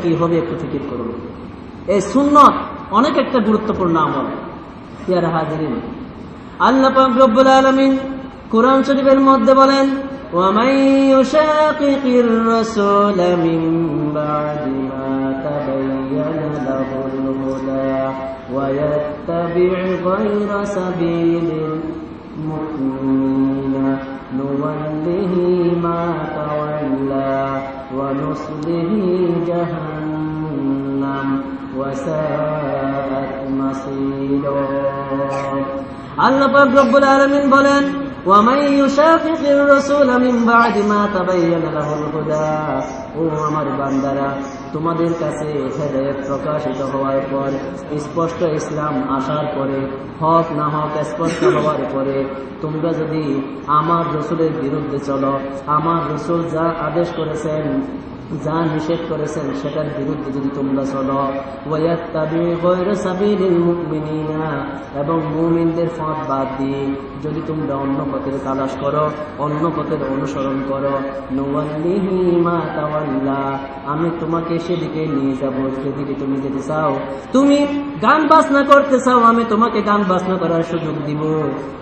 কি হবে একটু ফিকির করুন। এই সুন্নত অনেক একটা গুরুত্বপূর্ণ আমল। প্রিয় হাজিরিন, আল্লাহ পাক রব্বুল আলামিন কোরআন শরীফের মধ্যে বলেন, وَمَن يُشَاقِقِ الرَّسُولَ مِن بَعْدِ مَا تَبَيَّنَ لَهُ الْهُدَى وَيَتَّبِعْ غَيْرَ سَبِيلِ الْمُؤْمِنِينَ نُوَلِّهِ مَا تَوَلَّى وَنُصْلِهِ جَهَنَّمَ وَسَاءَتْ مَصِيرًا। আল্লাহ পাক রব্বুল আলামিন বলেন, وَمَن يُشَاقِقِ الرَّسُولَ مِن بَعْدِ مَا تَبَيَّنَ لَهُ الْهُدَى। ও আমার বান্দারা, তোমাদের কাছে হেদায়েত প্রকাশিত হওয়ার পর, স্পষ্ট ইসলাম আসার পরে, হক না হক স্পষ্ট হওয়ার পরে তোমরা যদি আমার রাসূলের বিরুদ্ধে চলো, আমার রাসূল যা আদেশ করেছেন, যা নিষেধ করেছেন সেটার বিরুদ্ধে যদি তোমরা চলো, ওয়ায়াত্তাবি গায়রা সাবিলিল মুমিনিনা, এবং মুমিনদের পথ বাদ দিয়ে যদি তোমরা অন্য পথের তালাশ করো, অন্য পথের অনুসরণ করো, নুওয়াল্লিহি মা তাওয়াল্লা, আমি তোমাকে সেদিকে নিয়ে যাব যেদিকে তুমি যেতে চাও। তুমি গান বাজনা করতে চাও, আমি তোমাকে গান বাজনা করার সুযোগ দিব।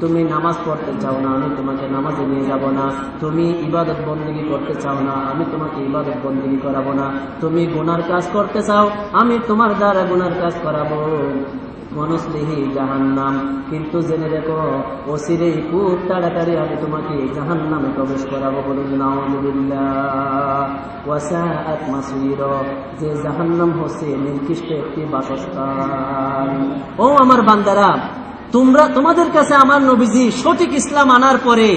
তুমি নামাজ পড়তে চাও না, আমি তোমাকে নামাজে নিয়ে যাব না। তুমি ইবাদত বন্দেগী করতে চাও না, আমি তোমাকে ইবাদত বন্দেগী করাবো না। তুমি গুনার কাজ করতে চাও, আমি তোমার দ্বারা গুনার কাজ করাবো। ওয়ানুসলিহি জাহান্নাম, কিন্তু জেনে রেখো অচিরেই খুব তাড়াতাড়ি আমি তোমাকে জাহান্নামে প্রবেশ করাবো। বলুন নাউযুবিল্লাহ। ওয়াসাআত মাসীরা, যে জাহান্নাম হচ্ছে নির্দিষ্ট একটি বাসস্থান। ও আমার বান্দারা, তোমাদের কাছে আমার নবীজি সঠিক ইসলাম আনার পরে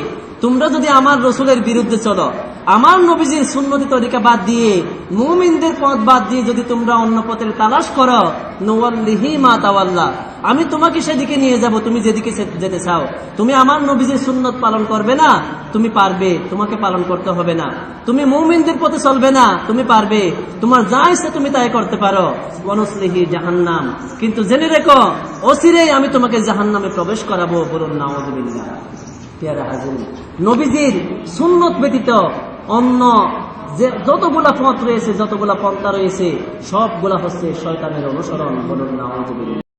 তোমরা যদি আমার রাসূলের বিরুদ্ধে চলো, আমার নবীজির সুন্নতি তরিকা বাদ দিয়ে, মুমিনদের পথ বাদ দিয়ে যদি তোমরা অন্য পথের তালাশ করো, নুওয়াল্লিহি মা তাওয়াল্লা, আমি তোমাকে সেদিকে নিয়ে যাব তুমি যেদিকে যেতে চাও। তুমি আমার নবীজির সুন্নত পালন করবে না, তুমি পারবে, তোমাকে পালন করতে হবে না। তুমি মুমিনদের পথে চলবে না, তুমি পারবে, তোমার যা ইচ্ছা তুমি তাই করতে পারো। ওয়ানুসলিহি জাহান্নাম, কিন্তু জেনে রেখো অচিরেই আমি তোমাকে জাহান্নামে প্রবেশ করাবো। বলুন নাউযুবিল্লাহ। নবীজির সুন্নত ব্যতীত অন্য যে যতগুলা পথ রয়েছে, যতগুলা পন্থা রয়েছে, সবগুলা হচ্ছে শয়তানের অনুসরণ। বলুন নাউযুবিল্লাহ।